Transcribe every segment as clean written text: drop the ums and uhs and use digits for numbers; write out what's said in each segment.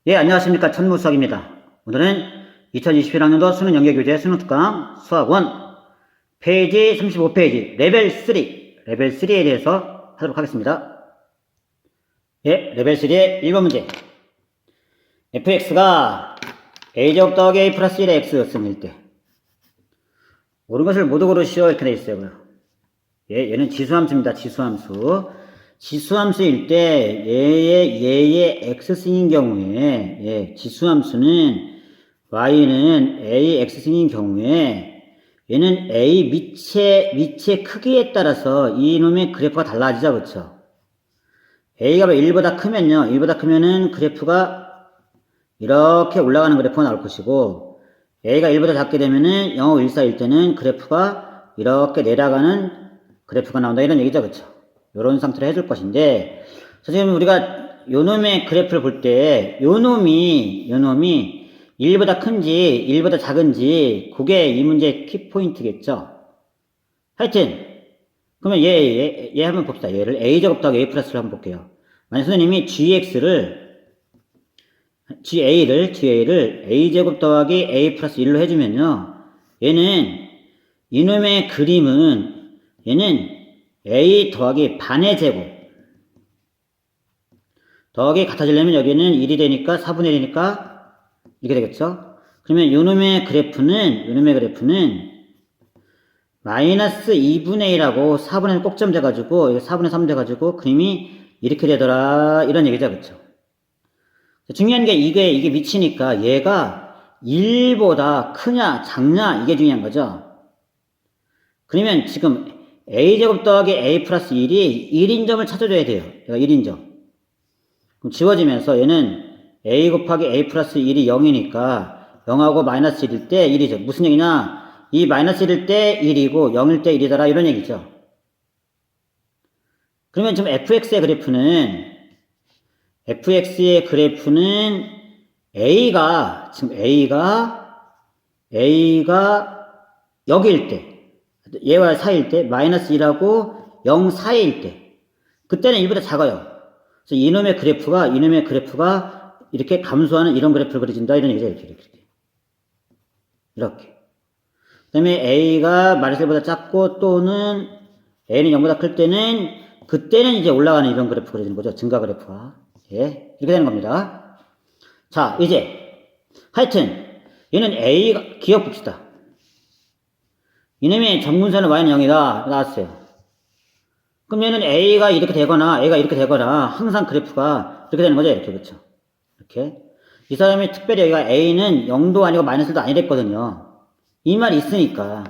예, 안녕하십니까. 천무수학입니다. 오늘은 2021학년도 수능 연계교재 수능특강 수학원 페이지 35페이지 레벨 3, 레벨 3에 대해서 하도록 하겠습니다. 예, 레벨 3의 1번 문제. fx가 a제곱 더하기 a 플러스 1의 x였을 때 옳은 것을 모두 고르시오 이렇게 되어 있어요. 예, 얘는 지수함수입니다. 지수함수. 지수함수일 때 얘의 x승인 경우에 예, 지수함수는 y는 a x승인 경우에 얘는 a 밑의 크기에 따라서 이놈의 그래프가 달라지죠. 그렇죠? a가 1보다 크면요. 1보다 크면은 그래프가 이렇게 올라가는 그래프가 나올 것이고 a가 1보다 작게 되면은 0, 1, 4일 때는 그래프가 이렇게 내려가는 그래프가 나온다 이런 얘기죠. 그렇죠? 요런 상태로 해줄 것인데, 지금 우리가 요놈의 그래프를 볼 때, 요놈이 1보다 큰지, 1보다 작은지, 그게 이 문제의 키포인트겠죠? 하여튼, 그러면 얘 한번 봅시다. 얘를 a제곱 더하기 a 플러스를 한번 볼게요. 만약 선생님이 GA를 a제곱 더하기 a 플러스 1로 해주면요. 이놈의 그림은, 얘는 a 더하기 반의 제곱 더하기 같아지려면 여기는 1이 되니까 4분의 1이니까 이렇게 되겠죠. 그러면 요놈의 그래프는 마이너스 2분의 1하고 4분의 1 꼭점 돼가지고 4분의 3 돼가지고 그림이 이렇게 되더라 이런 얘기죠. 그렇죠? 중요한 게 이게 미치니까 얘가 1보다 크냐 작냐 이게 중요한 거죠. 그러면 지금 a제곱 더하기 a 플러스 1이 1인점을 찾아줘야 돼요. 얘가 1인점. 그럼 지워지면서 얘는 a 곱하기 a 플러스 1이 0이니까 0하고 마이너스 1일 때 1이죠. 무슨 얘기냐? 이 마이너스 1일 때 1이고 0일 때 1이더라 이런 얘기죠. 그러면 지금 fx의 그래프는 a가 여기일 때 얘와 사이일 때 마이너스 1하고 0 사이일 때 그때는 1보다 작아요. 그래서 이놈의 그래프가 이렇게 감소하는 이런 그래프를 그려진다 이런 얘기죠. 이렇게. 그 다음에 a가 마이너스 1보다 작고 또는 a는 0보다 클 때는 그때는 이제 올라가는 이런 그래프 그려지는 거죠. 증가 그래프가. 예, 이렇게 되는 겁니다. 자, 이제 하여튼 얘는 a가 기억 봅시다. 이놈의 정분선은 y는 0이다 나왔어요. 그럼 얘는 a가 이렇게 되거나 항상 그래프가 이렇게 되는 거죠. 이렇게. 그렇죠? 이렇게. 이 사람이 특별히 여기가 a는 0도 아니고 마이너스도 아니랬거든요. 이 말이 있으니까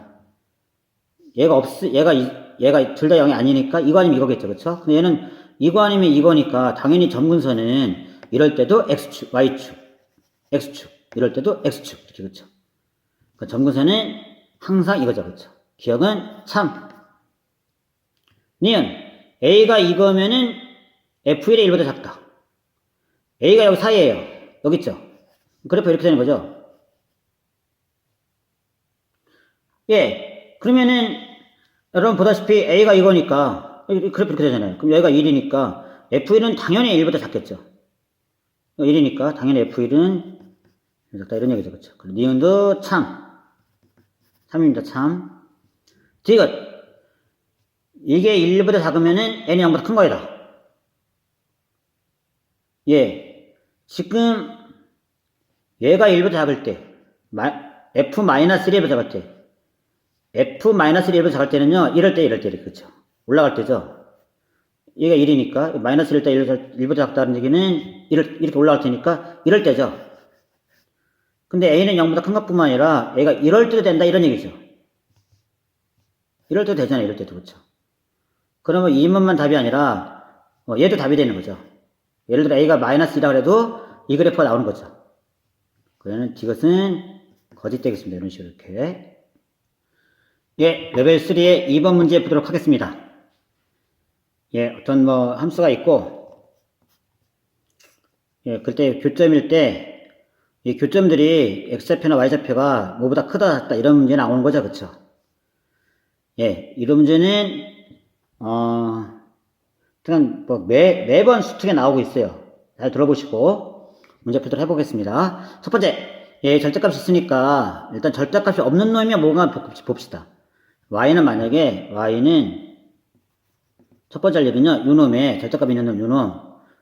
얘가 둘 다 0이 아니니까 이거 아니면 이거겠죠. 그렇죠? 근데 얘는 이거 아니면 이거니까 당연히 정분선은 이럴 때도 x축, y축, x축, 이럴 때도 x축 이렇게. 그렇죠? 그 정분선은 항상 이거죠. 그렇죠? 기억은 참. 니은 a가 이거면은 f1의 1보다 작다. a가 여기 사이에요. 여기 있죠? 그래프 이렇게 되는 거죠. 예. 그러면은 여러분 보다시피 a가 이거니까 그래프 이렇게 되잖아요. 그럼 여기가 1이니까 f1은 당연히 1보다 작겠죠. 1이니까 당연히 f1은 작다 이런 얘기죠. 그렇죠? 니은도 참. 참입니다. 참. 디귿. 이게 1보다 작으면은 n이 0보다 큰 거이다. 예. 지금 얘가 1보다 작을 때 f-1보다 작을 때 f-1보다 작을 때는요. 이럴 때 이렇게 그렇죠. 올라갈 때죠. 얘가 1이니까 마이너스 1일 때 1보다 작다는 얘기는 이렇게 올라갈 테니까 이럴 때죠. 근데 a는 0보다 큰 것뿐만 아니라 a가 이럴 때도 된다 이런 얘기죠. 이럴 때도 되잖아요. 이럴 때도. 그렇죠. 그러면 2번만 답이 아니라 얘도 답이 되는 거죠. 예를 들어 a가 마이너스 1이라고 해도 이 그래프가 나오는 거죠. 그러면 이것은 거짓 되겠습니다. 이런 식으로 이렇게. 예, 레벨 3의 2번 문제 보도록 하겠습니다. 예, 어떤 함수가 있고 예, 그때 교점일 때 이 교점들이 x좌표나 y좌표가 뭐보다 크다 작다 이런 문제 나오는 거죠. 그렇죠? 예, 이런 문제는 그냥 매번 수특에 나오고 있어요. 잘 들어보시고 문제 풀도록 해보겠습니다. 첫 번째, 예, 절대값이 있으니까 일단 절대값이 없는 놈이면 뭔가 봅시다. y는 만약에 y는 첫 번째 할 일은요, 요 놈에 절대값이 있는 놈, 요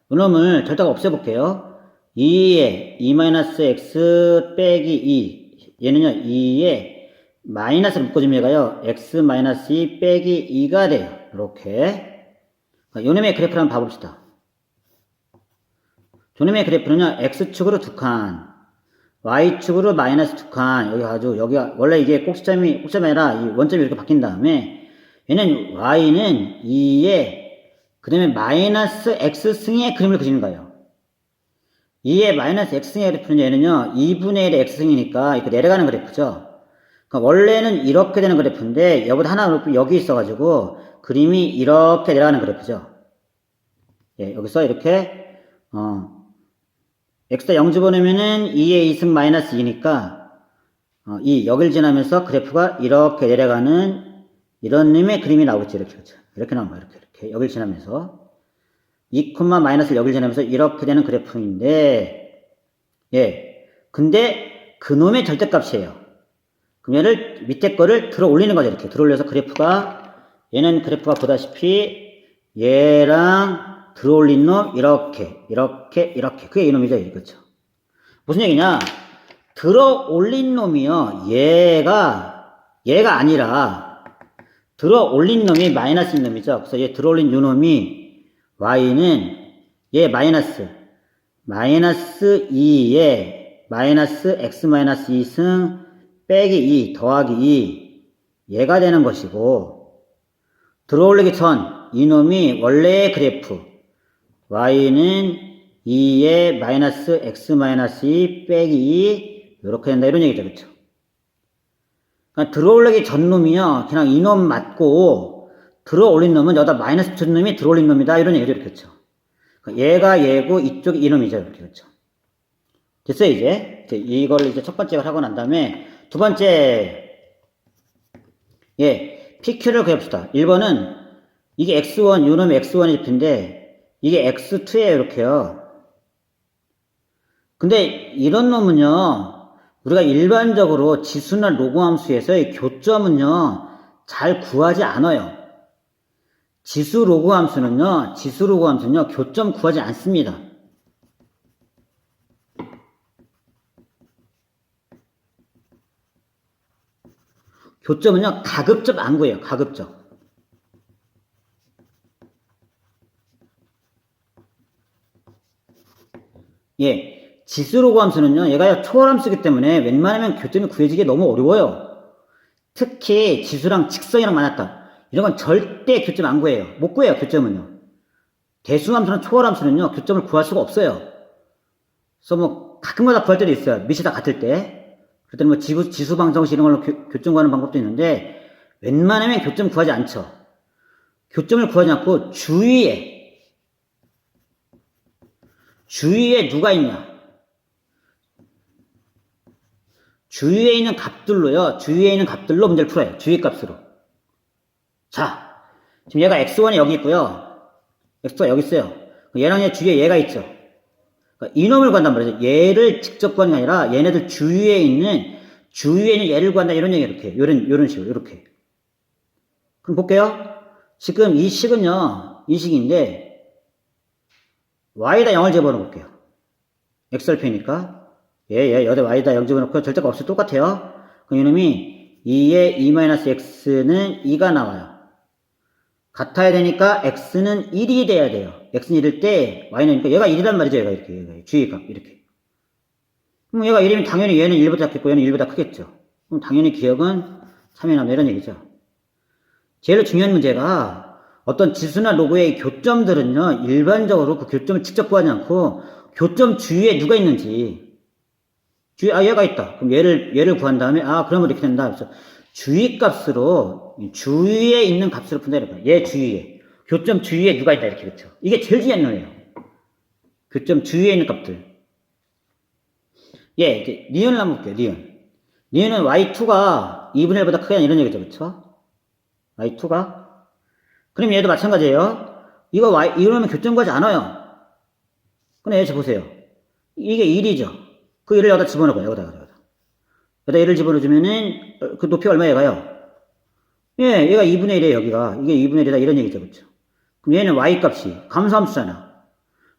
놈을 절대값 없애볼게요. 2에 2-x 빼기 2 얘는요 2에 마이너스를 묶어주면 얘가요 x-2 빼기 2가 돼요. 이렇게 요 놈의 그래프를 한번 봐봅시다. 요놈의 그래프는요 x축으로 2칸 y축으로 마이너스 2칸 여기 가지고 여기가 원래 이게 꼭지점이 아니라 이 원점이 이렇게 바뀐 다음에 얘는 y는 2에 그 다음에 마이너스 x승의 그림을 그리는 거예요. 2의 마이너스 x승의 그래프는 얘는요 2분의 1의 x승이니까 이렇게 내려가는 그래프죠. 그러니까 원래는 이렇게 되는 그래프인데 여기다 하나 여기 있어가지고 그림이 이렇게 내려가는 그래프죠. 예, 여기서 이렇게 x다 0 집어넣으면은 2의 2승 마이너스 2니까 여길 지나면서 그래프가 이렇게 내려가는 이런 놈의 그림이 나오겠죠. 이렇게 그렇죠. 이렇게 나온 거예요. 이렇게 여길 지나면서 2, 마이너스를 여길 지나면서 이렇게 되는 그래프인데 예, 근데 그놈의 절대값이에요. 그럼 얘를 밑에 거를 들어 올리는 거죠. 이렇게 들어 올려서 얘는 그래프가 보다시피 얘랑 들어 올린 놈 이렇게 그게 이놈이죠. 그렇죠. 무슨 얘기냐? 들어 올린 놈이요 얘가 아니라 들어 올린 놈이 마이너스인 놈이죠. 그래서 얘 들어 올린 요 놈이 y는 얘 마이너스 2에 마이너스 x-2승 빼기 2 더하기 2 얘가 되는 것이고 들어올리기 전 이놈이 원래의 그래프 y는 2에 마이너스 x-2 빼기 2 이렇게 된다 이런 얘기죠. 그렇죠? 그러니까 들어올리기 전 놈이요 그냥 이놈 맞고 들어올린 놈은 여기다 마이너스 붙인 놈이 들어올린 놈이다 이런 얘기죠. 그렇죠? 그러니까 얘가 얘고 이쪽이 이놈이죠. 이렇게 그렇죠? 됐어요 이제 이걸 이제 첫 번째 하고 난 다음에 두 번째 예 PQ를 그려봅시다. 1번은 이게 x1 요 놈이 x1의 집인데 이게 x2에요 이렇게요. 근데 이런 놈은요 우리가 일반적으로 지수나 로그함수에서의 교점은요 잘 구하지 않아요. 지수 로그함수는요 교점 구하지 않습니다. 교점은요 가급적 안 구해요. 가급적. 예, 지수 로그함수는요 얘가 초월함수이기 때문에 웬만하면 교점이 구해지기 너무 어려워요. 특히 지수랑 직선이랑 만났다 이런 건 절대 교점 안 구해요. 못 구해요. 교점은요. 대수함수나 초월함수는요 교점을 구할 수가 없어요. 그래서 뭐 가끔가다 구할 때도 있어요. 밑이 다 같을 때. 그럴 때는 뭐 지수 방정식 이런 걸로 교점 구하는 방법도 있는데 웬만하면 교점 구하지 않죠. 교점을 구하지 않고 주위에 누가 있냐? 주위에 있는 값들로 문제를 풀어요. 주위 값으로. 자, 지금 얘가 x1이 여기 있고요. x가 여기 있어요. 얘랑 얘 주위에 얘가 있죠. 그러니까 이놈을 구한단 말이죠. 얘를 직접 구하는 게 아니라 얘네들 주위에 있는 얘를 구한다 이런 얘기 이렇게 이런 식으로 이렇게. 그럼 볼게요. 지금 이 식인데 y에다 0을 집어넣어 볼게요. x절표니까 여기다 y에다 0 집어넣고 절대가 없이 똑같아요. 그럼 이놈이 2에 2-x는 2가 나와요. 같아야 되니까 x는 1이 돼야 돼요. x는 1일 때 y는 그러니까 얘가 1이란 말이죠. 얘가 이렇게 주위값 이렇게. 그럼 얘가 1이면 당연히 얘는 1보다 작겠고 얘는 1보다 크겠죠. 그럼 당연히 기억은 3이 나온다 이런 얘기죠. 제일 중요한 문제가 어떤 지수나 로그의 교점들은요 일반적으로 그 교점을 직접 구하지 않고 교점 주위에 누가 있는지 주위에 얘가 있다. 그럼 얘를 구한 다음에 그러면 이렇게 된다. 그래서 주위에 있는 값으로 푼다 이렇게. 얘 주위에 교점 주위에 누가 있다 이렇게 그렇죠. 이게 제일 중요한 거예요. 교점 주위에 있는 값들. 예, 이제 니은을 한번 볼게요. 니은은 y2가 2분의 1보다 크게 이런 얘기죠. 그렇죠? y2가 그럼 얘도 마찬가지예요. 이러면 교점 구하지 않아요. 근데 얘 보세요. 이게 1이죠. 그 1을 여기다 집어넣어요. 여기다 1을 집어넣어주면은, 그 높이가 얼마에 가요? 예, 얘가 2분의 1이에요, 여기가. 이게 2분의 1이다, 이런 얘기죠, 그쵸? 그럼 얘는 y 값이 감소함수잖아.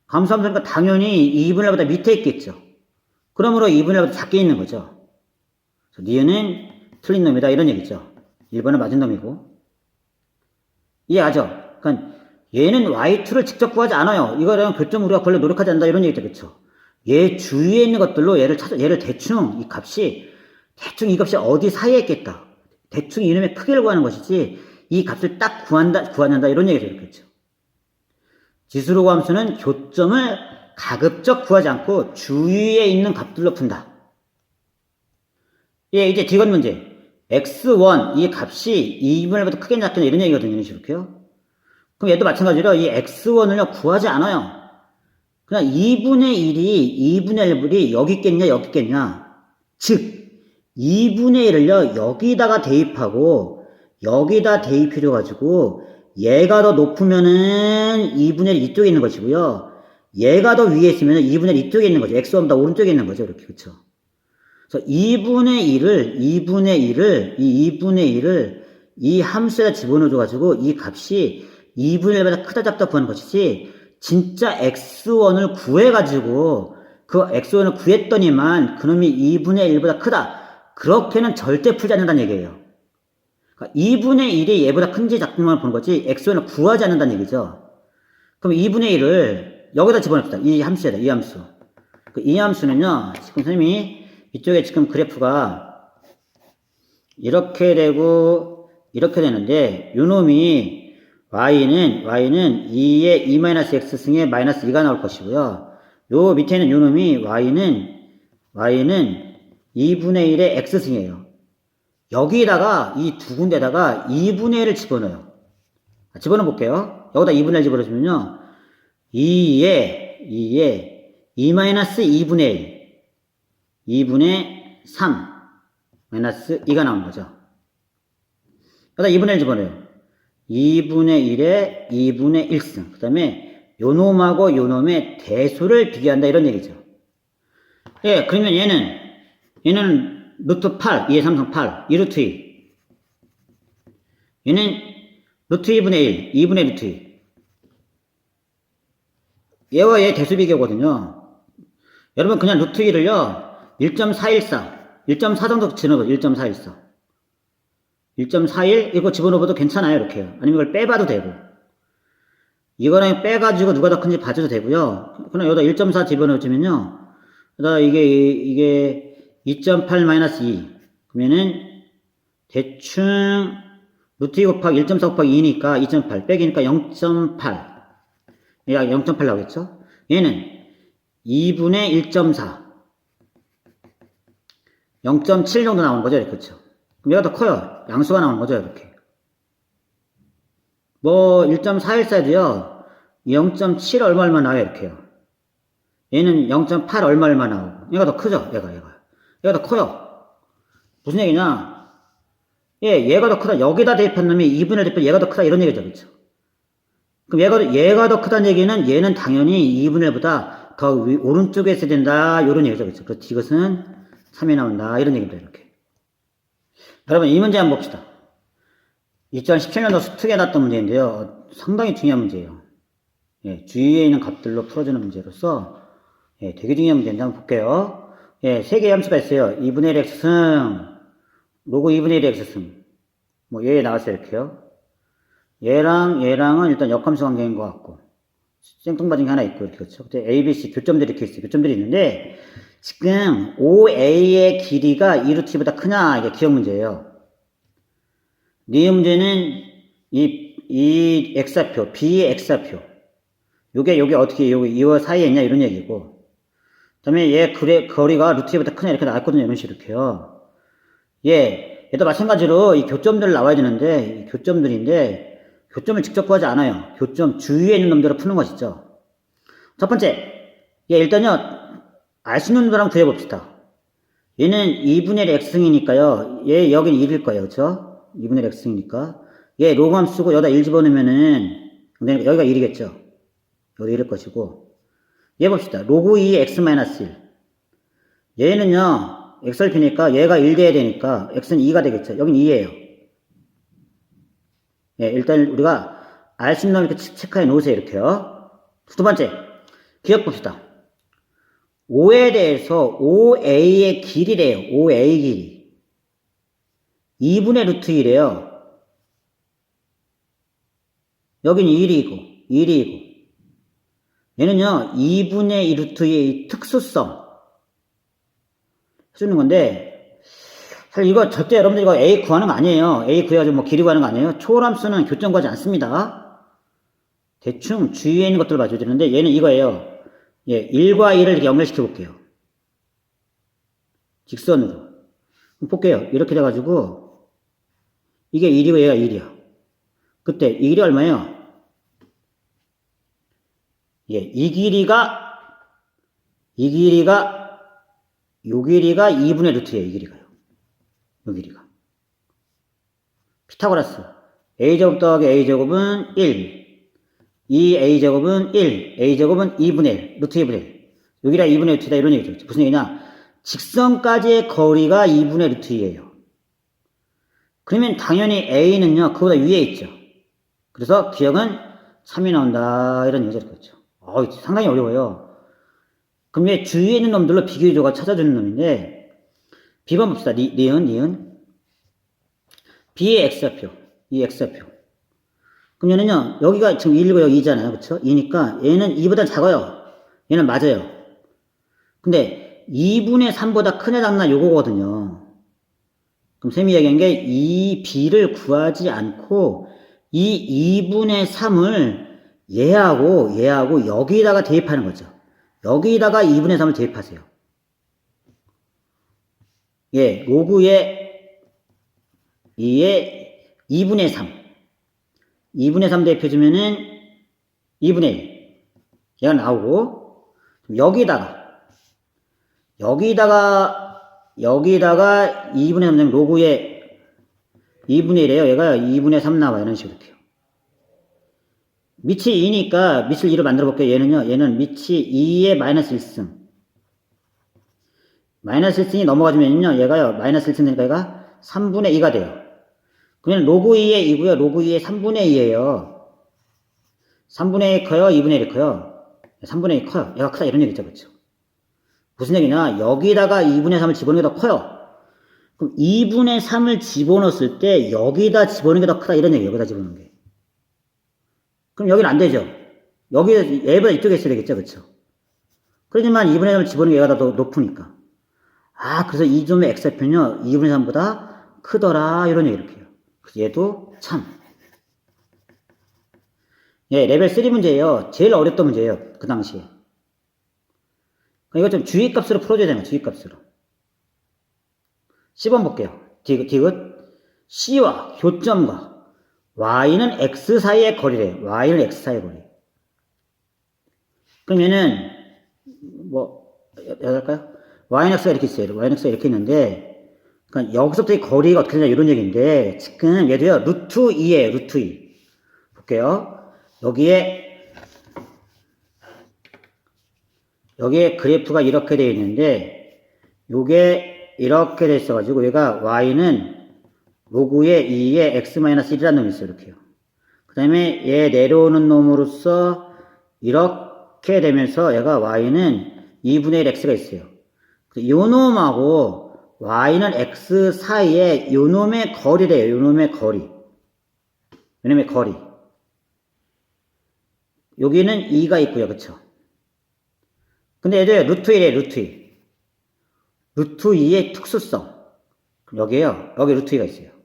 감소함수니까 당연히 2분의 1보다 밑에 있겠죠. 그러므로 2분의 1보다 작게 있는 거죠. 니은은 틀린 놈이다, 이런 얘기죠. 1번은 맞은 놈이고. 이해하죠? 그러니까 얘는 y2를 직접 구하지 않아요. 이거랑 교점 우리가 걸려 노력하지 않는다, 이런 얘기죠, 그쵸? 얘 주위에 있는 것들로 얘를 대충 대충 이 값이 어디 사이에 있겠다. 대충 이놈의 크기를 구하는 것이지, 이 값을 딱 구한다, 이런 얘기죠, 그렇죠? 지수로 함수는 교점을 가급적 구하지 않고 주위에 있는 값들로 푼다. 예, 이제 디귿 문제. x1, 이 값이 2분의 1보다 크게 작거나 이런 얘기거든요, 이런 식으로요. 그럼 얘도 마찬가지로 이 x1을 구하지 않아요. 그냥 2분의 1이 여기 있겠냐. 즉, 2분의 1을요, 여기다가 대입하고, 여기다 대입해줘가지고, 얘가 더 높으면은 2분의 1 이쪽에 있는 것이고요. 얘가 더 위에 있으면 2분의 1 이쪽에 있는 거죠. x1보다 오른쪽에 있는 거죠. 이렇게, 그쵸? 그래서 2분의 1을 이 함수에다 집어넣어줘가지고, 이 값이 2분의 1보다 크다 작다 구하는 것이지, 진짜 x1을 구해가지고, 그 x1을 구했더니만, 그놈이 2분의 1보다 크다. 그렇게는 절대 풀지 않는다는 얘기예요. 그러니까 2분의 1이 얘보다 큰지 작은지만 보는 거지 x1을 구하지 않는다는 얘기죠. 그럼 2분의 1을 여기다 집어넣읍시다. 이 함수에다, 이 함수. 이 함수는요, 지금 선생님이 이쪽에 지금 그래프가 이렇게 되고 이렇게 되는데 요놈이 y는 2의 2-x 승의 마이너스 2가 나올 것이고요. 요 밑에는 요놈이 y는 2분의 1의 x승이에요. 여기다가 이 두 군데다가 2분의 1을 집어넣어요. 집어넣어 볼게요. 여기다 2분의 1 집어넣으면요. 2에 2-2분의 1 2분의 3 마이너스 2가 나오는 거죠. 여기다 2분의 1 집어넣어요. 2분의 1에 2분의 1승. 그 다음에 요놈하고 요놈의 대수를 비교한다, 이런 얘기죠. 예, 그러면 얘는 루트 8, 2의 3승 8, 2루트 2. 얘는 루트 2분의 1, 2분의 루트 2. 얘와 얘 대수 비교거든요. 여러분 그냥 루트 2를요, 1.4 정도 집어넣어요. 1.414. 1.41 이거 집어넣어도 괜찮아요, 이렇게요. 아니면 이걸 빼봐도 되고. 이거랑 빼가지고 누가 더 큰지 봐줘도 되고요. 그냥 여기다 1.4 집어넣으면요. 그러다 이게 2.8-2. 그러면은, 대충, 루트 2 곱하기 1.4 곱하기 2니까 2.8. 빼기니까 0.8. 얘가 0.8 나오겠죠? 얘는 2분의 1.4. 0.7 정도 나오는 거죠, 이렇게. 그쵸? 그럼 얘가 더 커요. 양수가 나오는 거죠, 이렇게. 1.414도요, 0.7 얼마 나와요, 이렇게요. 얘는 0.8 얼마 나오고. 얘가 더 크죠, 얘가 더 커요. 무슨 얘기냐? 얘가 더 크다. 여기다 대입한 놈이 2분의 1 대입 얘가 더 크다, 이런 얘기죠, 그쵸? 그럼 얘가 더 크다는 얘기는 얘는 당연히 2분의 1보다 더 오른쪽에 있어야 된다, 이런 얘기죠, 그쵸? 그렇지, 이것은 3이 나온다, 이런 얘기입니다, 이렇게. 여러분, 이 문제 한번 봅시다. 2017년도 수특에 나왔던 문제인데요. 상당히 중요한 문제예요. 주위에 있는 값들로 풀어주는 문제로서, 되게 중요한 문제인데 한번 볼게요. 세 개의 함수가 있어요. 2분의 1 x승, 로그 2분의 1 x승. 얘 나왔어요, 이렇게요. 얘랑은 일단 역함수 관계인 것 같고, 생뚱맞은 게 하나 있고, 이렇게, 그렇죠. A, B, C 교점들이 이렇게 있어요. 교점들이 있는데, 지금 OA의 길이가 2루트보다 크냐, 이게 기억 문제예요. 네 문제는 이 x좌표, B의 x좌표. 요게 어떻게, 이와 사이에 있냐, 이런 얘기고. 그 다음에 얘 거리가 루트 2보다 크냐, 이렇게 나왔거든요, 이런 식으로 이렇게요. 얘도 마찬가지로 이 교점들 나와야 되는데, 이 교점들인데, 교점을 직접 구하지 않아요. 교점 주위에 있는 놈들을 푸는 것이죠. 첫 번째, 일단요, 알 수 있는 놈들 한번 구해봅시다. 얘는 2분의 1 x승이니까요, 얘 여긴 1일 거예요, 그쵸? 2분의 1 x승이니까. 얘 로그함 쓰고 여기다 1 집어넣으면은, 여기가 1이겠죠? 여기 1일 것이고. 얘 봅시다. 로그 2의 x-1. 얘는요, xrp니까 얘가 1 돼야 되니까 x는 2가 되겠죠. 여긴 2예요. 예, 일단 우리가 알 수 있는 놈 이렇게 체크해 놓으세요. 이렇게요. 두 번째, 기억 봅시다. 5에 대해서 5a의 길이래요. 5a 길이. 2분의 루트 1이에요. 여긴 1이고, 1이고. 얘는요, 2분의 2 루트의 특수성. 해주는 건데, 사실 이거 절대 여러분들 이거 A 구하는 거 아니에요. A 구해가지고 뭐 길이 구하는 거 아니에요. 초월함수는 교점 구하지 않습니다. 대충 주위에 있는 것들을 봐줘야 되는데, 얘는 이거예요. 예, 1과 2를 이렇게 연결시켜 볼게요. 직선으로. 볼게요. 이렇게 돼가지고, 이게 1이고 얘가 1이야. 그때 이 길이 얼마예요? 예, 이 길이가 요 길이가 2분의 루트예요. 이 길이가요. 요 길이가. 피타고라스. a제곱 더하기 a제곱은 1. 2a제곱은 1. a제곱은 2분의 1. 루트 2분의 1. 여기가 2분의 루트다 이런 얘기죠. 무슨 얘기냐? 직선까지의 거리가 2분의 루트 2예요. 그러면 당연히 a는요. 그보다 위에 있죠. 그래서 기억은 3이 나온다. 이런 얘기가 있죠. 상당히 어려워요. 그럼 얘 주위에 있는 놈들로 비교조가 찾아주는 놈인데, B번 봅시다. 니은. B의 X좌표. 이 X좌표. 그럼 얘는요, 여기가 지금 1이고 여기 2잖아요. 그쵸? 2니까 얘는 2보다 작아요. 얘는 맞아요. 근데 2분의 3보다 크냐 작나 요거거든요. 그럼 쌤이 얘기한 게 이 B를 구하지 않고 이 2분의 3을 얘하고 여기다가 대입하는 거죠. 여기다가 2분의 3을 대입하세요. 예, 로그의 2의 2분의 3. 2분의 3 대입해주면은 2분의 1. 얘가 나오고, 여기다가 2분의 3 되면 로그의 2분의 1이에요. 얘가 2분의 3 나와요. 이런 식으로 이렇게요. 밑이 2니까 밑을 2로 만들어 볼게요. 얘는 밑이 2의 마이너스 1승. 마이너스 1승이 넘어가주면요. 얘가요. 마이너스 1승 되니까 얘가 3분의 2가 돼요. 그러면 로그 2의 2고요. 로그 2의 3분의 2예요. 3분의 2 커요? 2분의 1이 커요? 3분의 2 커요. 얘가 크다 이런 얘기죠. 그렇죠? 무슨 얘기냐? 여기다가 2분의 3을 집어넣는 게 더 커요. 그럼 2분의 3을 집어넣었을 때 여기다 집어넣는 게 더 크다 이런 얘기예요. 여기다 집어넣는 게. 그럼 여기는 안 되죠. 얘보다 이쪽에 있어야 되겠죠. 그렇죠? 그렇지만 2분의 3을 집어넣는 게 얘가 더 높으니까. 그래서 이 점의 x좌표는요. 2분의 3보다 크더라 이런 얘기 이렇게 해요. 그래서 얘도 참. 예, 레벨 3 문제예요. 제일 어렵던 문제예요. 그 당시에. 이거 좀 주의값으로 풀어줘야 되나, 주의값으로. 10번 볼게요. 디귿. C와 교점과 Y는 X 사이의 거리래요. Y는 X 사이의 거리. 그럼 얘는, 할까요? Y는 X가 이렇게 있어요. Y는 X가 이렇게 있는데, 그러니까 여기서부터 이 거리가 어떻게 되냐, 이런 얘기인데, 지금 얘도요, 루트 2에요, 루트 2. 볼게요. 여기에 그래프가 이렇게 되어 있는데, 요게 이렇게 돼 있어가지고, 얘가 Y는 로그의 2의 x-1이라는 놈이 있어요. 이렇게요. 그 다음에 얘 내려오는 놈으로써 이렇게 되면서 얘가 y는 2분의 1 x가 있어요. 요 놈하고 y는 x 사이에 요 놈의 거리래요. 요 놈의 거리. 여기는 2가 있고요. 그쵸? 근데 얘도 루트 1이에요. 루트 2. 루트 2의 특수성. 여기에요. 여기 루트 2가 있어요.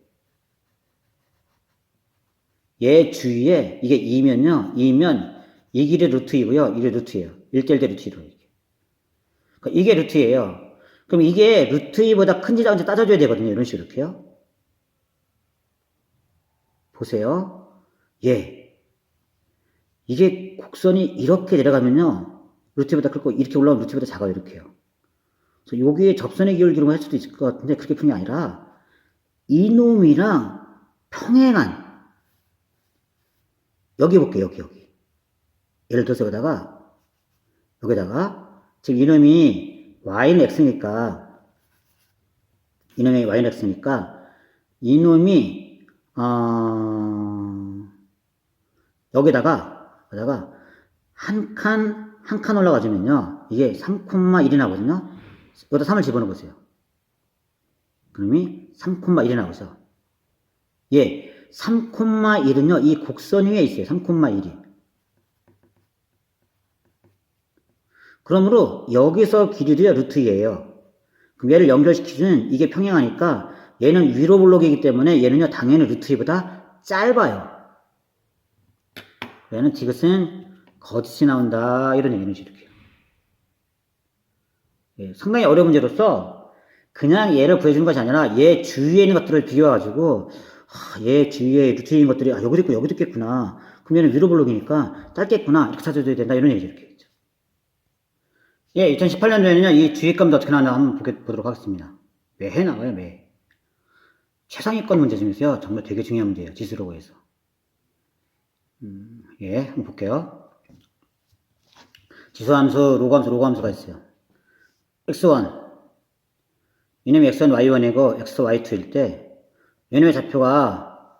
얘 주위에 이게 2면요. 2면 이 길이 루트 2고요. 이게 루트예요. 1대1대 루트 2로 이렇게. 그러니까 이게 루트예요. 그럼 이게 루트 2보다 큰지 작은지 따져줘야 되거든요. 이런 식으로 이렇게요. 보세요. 이게 곡선이 이렇게 내려가면요. 루트 2보다 크고 이렇게 올라오면 루트 2보다 작아요. 이렇게요. 그래서 여기에 접선의 기울기를 기록할 수도 있을 것 같은데 그렇게 푸는 게 아니라 이놈이랑 평행한 여기 볼게요. 여기. 예를 들어서 여기다가 여기다가, 즉, 이놈이 y는 x니까, 이놈이, 여기다가, 한 칸 올라가주면요. 이게 3,1이 나거든요. 여기다 3을 집어넣어보세요. 그럼이 3,1이 나오죠. 예, 3,1은요, 이 곡선 위에 있어요. 3,1이. 그러므로 여기서 길이도요, 루트 2예요. 그럼 얘를 연결시키면 이게 평행하니까 얘는 위로 블록이기 때문에 얘는요, 당연히 루트 2보다 짧아요. 얘는 디귿은 거짓이 나온다. 이런 얘기는 이렇게. 예, 상당히 어려운 문제로서 그냥 얘를 구해주는 것이 아니라 얘 주위에 있는 것들을 비교해가지고 얘 주위에 루트에 있는 것들이 여기도 있고 여기도 있겠구나. 그럼 얘는 위로 블록이니까 짧겠구나. 이렇게 찾아줘야 된다. 이런 얘기죠. 이렇게. 예, 2018년도에는요, 이 주위값도 어떻게 나오나 한번 보도록 하겠습니다. 매해 나와요, 매해. 최상위권 문제 중에서요, 정말 되게 중요한 문제예요. 지수라고 해서. 예, 한번 볼게요. 지수함수, 로그함수가 있어요. x1. 이놈이 x1, y1이고 x,y2일 때, 이놈의 좌표가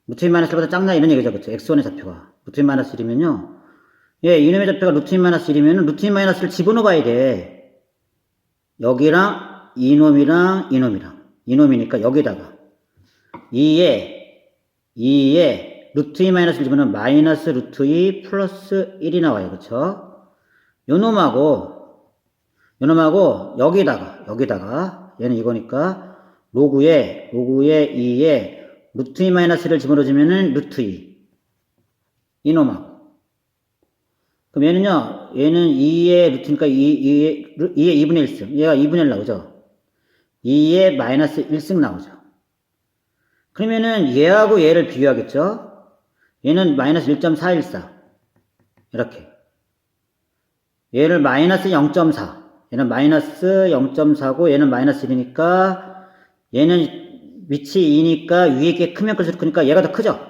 루트 2-1보다 작나 이런 얘기죠. 그쵸? x1의 좌표가. 루트 2-1이면요. 예, 이놈의 좌표가 루트 2-1이면 루트 2-를 집어넣어 봐야 돼. 여기랑 이놈이니까 여기다가 2에 루트 2-를 집어넣으면 마이너스 루트 2 플러스 1이 나와요. 그쵸? 요놈하고 여기다가 얘는 이거니까 로그에 2에 루트 2-를 집어넣어주면은 루트 2 이놈하고 그럼 얘는 2의 루트니까 2의 2분의 1승. 얘가 2분의 1 나오죠. 2의 마이너스 1승 나오죠. 그러면은 얘하고 얘를 비교하겠죠. 얘는 마이너스 1.414. 이렇게. 얘를 마이너스 0.4. 얘는 마이너스 0.4고 얘는 마이너스 1이니까 얘는 위치 2니까 위에 게 크면 클수록 크니까 얘가 더 크죠.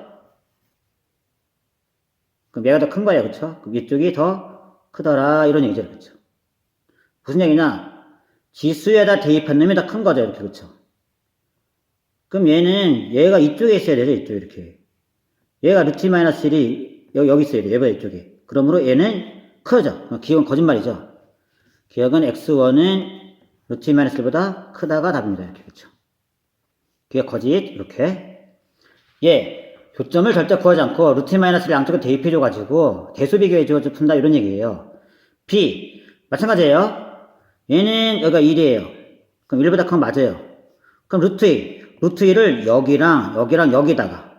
그럼 얘가 더 큰 거예요. 그쵸? 그럼 이쪽이 더 크더라. 이런 얘기죠. 그쵸? 무슨 얘기냐? 지수에다 대입한 놈이 더 큰 거죠. 이렇게. 그쵸? 그럼 얘가 이쪽에 있어야 되죠. 이쪽에 이렇게. 얘가 루트 마이너스 1이 여기 있어야 돼요. 얘보다 이쪽에. 그러므로 얘는 크죠. 기억은 거짓말이죠. 기억은 x1은 루트 마이너스 1보다 크다가 답입니다. 이렇게. 그쵸? 기억 거짓. 이렇게. 예. 교점을 절대 구하지 않고 루트 마이너스를 양쪽에 대입해줘가지고 대수 비교해줘서 푼다 이런 얘기예요. B 마찬가지예요. 얘는 여기가 1이에요. 그럼 1보다 크면 맞아요. 그럼 루트 2를 여기랑 여기다가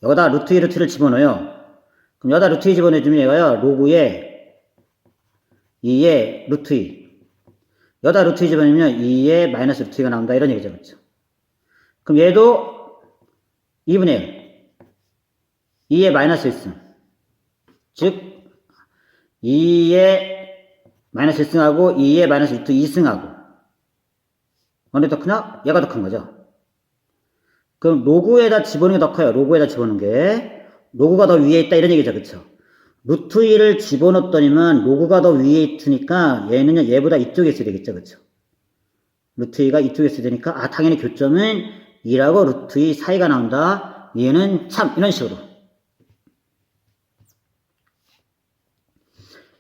여기다 루트 2를 집어넣어요. 그럼 여기다 루트 2 집어넣어주면 얘가요. 로그에 2에 루트 2 여기다 루트 2 집어넣으면 2에 마이너스 루트 2가 나온다 이런 얘기죠. 그렇죠? 그럼 얘도 2분의 1. 2의 마이너스 1승. 즉, 2의 마이너스 1승하고 2의 마이너스 루트 2승하고. 어느 게 더 크냐? 얘가 더 큰 거죠. 그럼 로그에다 집어넣는 게 더 커요. 로그에다 집어넣는 게. 로그가 더 위에 있다. 이런 얘기죠. 그쵸? 루트 2를 집어넣었더니만 로그가 더 위에 있으니까 얘는요, 얘보다 이쪽에 있어야 되겠죠. 그쵸? 루트 2가 이쪽에 있어야 되니까, 당연히 교점은 2라고 루트 2 사이가 나온다. 얘는 참 이런 식으로.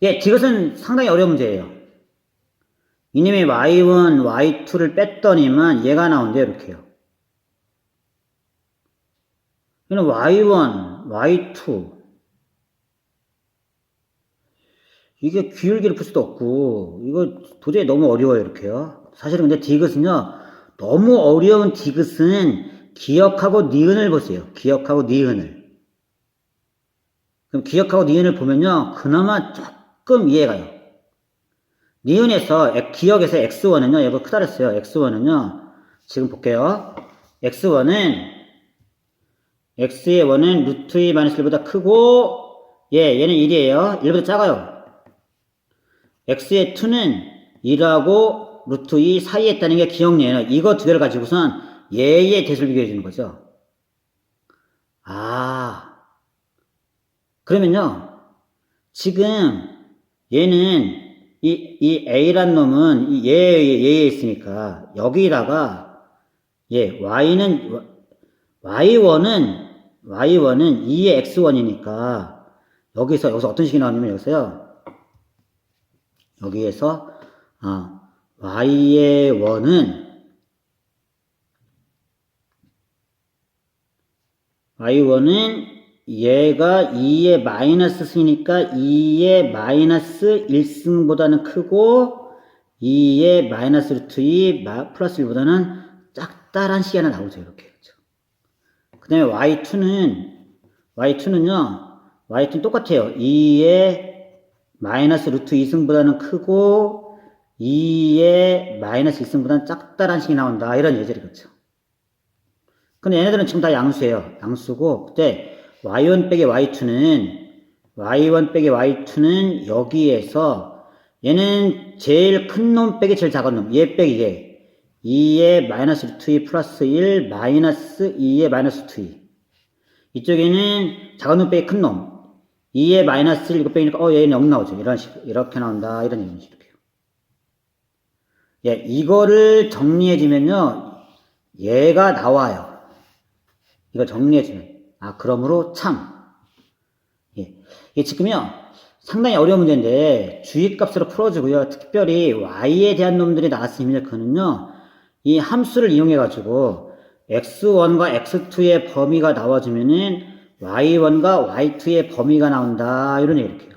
예, 이것은 상당히 어려운 문제예요. 이님이 y1, y2를 뺐더니만 얘가 나온대요. 이렇게요. 얘는 y1, y2 이게 기울기를 풀 수도 없고 이거 도저히 너무 어려워요. 이렇게요. 사실은 근데 디귿은요. 너무 어려운 디귿은 기역하고 니은을 보세요. 기역하고 니은을. 그럼 기역하고 니은을 보면요. 그나마 조금 이해가요. 니은에서, 기역에서 x1은요. 이거 크다 그랬어요. x1은요. 지금 볼게요. x1은 x의 1은 루트 2 마이너스 1보다 크고 얘는 1이에요. 1보다 작아요. x의 2는 2하고 루트 2 사이에 있다는 게 기억이에요. 이거 두 개를 가지고선 얘의 대수를 비교해 주는 거죠. 그러면요. 지금 얘는 이 A란 놈은 얘에 있으니까 여기다가 Y는 2의 X1이니까 여기서 어떤 식이 나오냐면 여기에서 Y의 원은 얘가 2의 마이너스 승이니까 2의 마이너스 1승보다는 크고 2의 마이너스 루트 2 플러스 1보다는 작다란 식이 하나 나오죠. 이렇게. 그 다음에 Y2는요 똑같아요. 2의 마이너스 루트 2승보다는 크고 2의 마이너스 1승보다는 작다란 식이 나온다. 이런 예제겠죠. 근데 얘네들은 지금 다 양수예요. 양수고, 그때 y1 빼기 y2는 여기에서 얘는 제일 큰 놈 빼기 제일 작은 놈, 얘 빼기 얘. 2의 마이너스 루트 2 플러스 1 마이너스 2의 마이너스 루트 2. 이쪽에는 작은 놈 빼기 큰 놈. 2의 마이너스 1 이거 빼기니까 얘는 0 나오죠. 이런 식, 이렇게 나온다. 이런 얘기죠. 이거를 정리해주면요. 얘가 나와요. 이걸 정리해주면. 그러므로 참. 이게 지금요, 상당히 어려운 문제인데, 주의값으로 풀어주고요. 특별히 y에 대한 놈들이 나왔으면, 그거는요, 이 함수를 이용해가지고, x1과 x2의 범위가 나와주면은, y1과 y2의 범위가 나온다. 이런 얘기 이렇게 해요.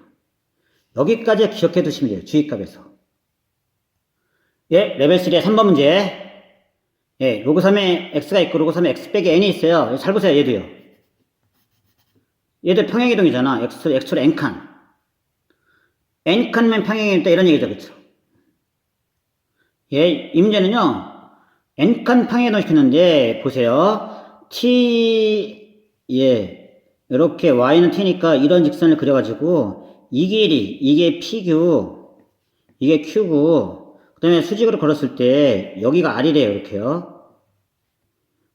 여기까지 기억해 두시면 돼요. 주의값에서. 레벨 3의 3번 문제. 로그 3에 x가 있고 로그 3에 x 빼기 n이 있어요. 잘 보세요. 얘도요. 얘도 평행이동이잖아. x로 n칸. n칸면 평행이동이다 이런 얘기죠. 그쵸? 이 문제는요. n칸 평행이동 시켰는데 보세요. 이렇게 y는 t니까 이런 직선을 그려가지고 이 길이 이게 pq 이게 q고 그 다음에 수직으로 걸었을 때 여기가 r이래요. 이렇게요.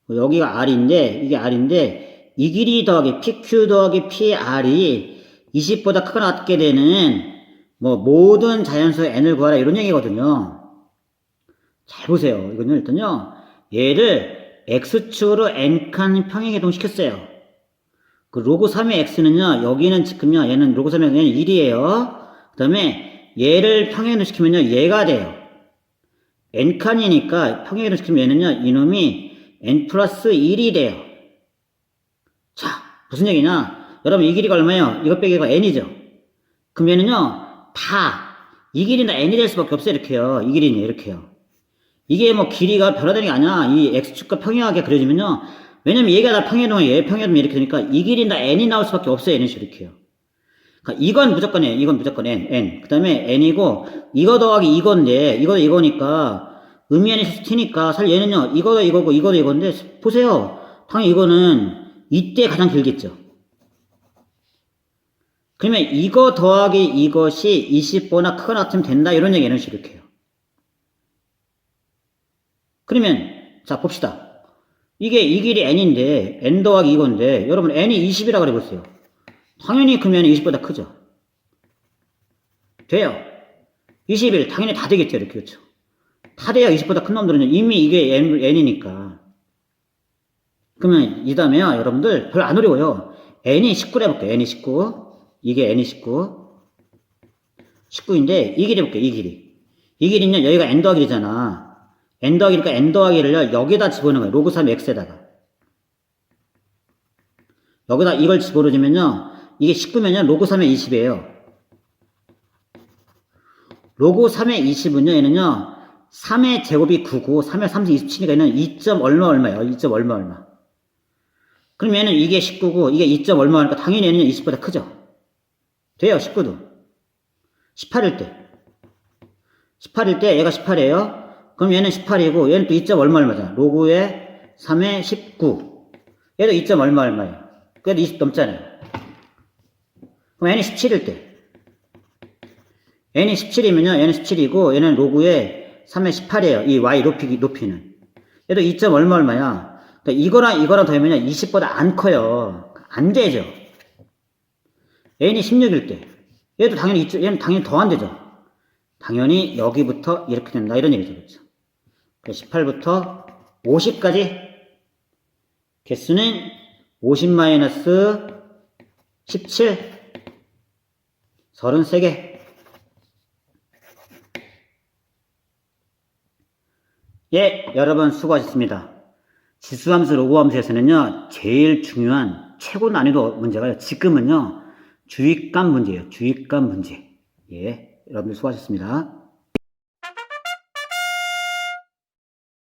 여기가 r인데 이게 r인데 이 길이 더하기 pq 더하기 pr이 20보다 크거나 같게 되는 모든 자연수 n을 구하라 이런 얘기거든요. 잘 보세요. 이거는 일단요. 얘를 x축으로 n칸 평행이동 시켰어요. 그 로그 3의 x는요. 여기는 지금요. 얘는 로그 3의 x는 1이에요. 그 다음에 얘를 평행이동 시키면요. 얘가 돼요. n칸이니까 평행이동 시키면 얘는요. 이놈이 n 플러스 1이 돼요. 자, 무슨 얘기냐? 여러분 이 길이가 얼마예요? 이것 빼기가 n이죠. 그럼 얘는요. 다 이 길이나 n이 될 수밖에 없어요. 이렇게요. 이 길이는 이렇게요. 이게 길이가 변화되는 게 아니야. 이 x축과 평행하게 그려지면요. 왜냐면 얘가 다 평행이동이에요. 얘 평행이동 이렇게 되니까 이 길이나 n이 나올 수밖에 없어요. n이 이렇게요. 그러니까 이건 무조건 n. 이건 무조건 n. 그 다음에 n이고 이거 더하기 이건데 이거니까 의미 n이 t니까 사실 얘는요. 이거도 이거고 이거도 이건데 보세요. 당연히 이거는 이때 가장 길겠죠. 그러면 이거 더하기 이것이 20보다 크거나 같으면 된다. 이런 얘기는 이렇게 해요. 그러면 자 봅시다. 이게 이 길이 n인데 n 더하기 이건데 여러분 n이 20이라고 그래보세요. 당연히 그러면 20보다 크죠. 돼요. 21 당연히 다 되겠죠. 이렇게 그렇죠. 다 돼야 20보다 큰 놈들은요. 이미 이게 n이니까. 그러면 이 다음에요. 여러분들 별로 안 어려워요. n이 19로 해볼게요. n이 19. 이게 n이 19. 19인데 이 길이 해볼게요. 이 길이. 이 길이는요. 여기가 n 더하기 1이잖아. n 더하기니까 n 더하기를 여기다 집어넣는 거예요. 로그 3 x에다가. 여기다 이걸 집어넣으면요. 이게 19면요. 로그 3의 20이에요. 로그 3의 20은요. 얘는요. 3의 제곱이 9고 3의 30이 27이니까 얘는 2점 얼마예요. 2점 얼마. 그럼 얘는 이게 19고 이게 2점 얼마니까 당연히 얘는 20보다 크죠. 돼요. 19도. 18일 때 얘가 18이에요. 그럼 얘는 18이고 얘는 또 2점 얼마잖아. 로그의 3의 19. 얘도 2점 얼마예요. 그래도 20 넘잖아요. 그럼 n이 17일 때. n이 17이면요. 얘는 17이고 얘는 로그의 3의 18이에요. 이 y 높이는. 얘도 2점 얼마야. 그러니까 이거랑 더하면요. 20보다 안 커요. 안 되죠. n이 16일 때. 얘도 당연히 있죠. 얘는 당연히 더한 되죠. 당연히 여기부터 이렇게 된다. 이런 얘기죠. 그렇죠? 18부터 50까지 개수는 50-17 33개. 예, 여러분 수고하셨습니다. 지수함수 로그함수에서는요, 제일 중요한 최고 난이도 문제가요, 지금은요, 주입감 문제예요. 주입감 문제. 예, 여러분들 수고하셨습니다.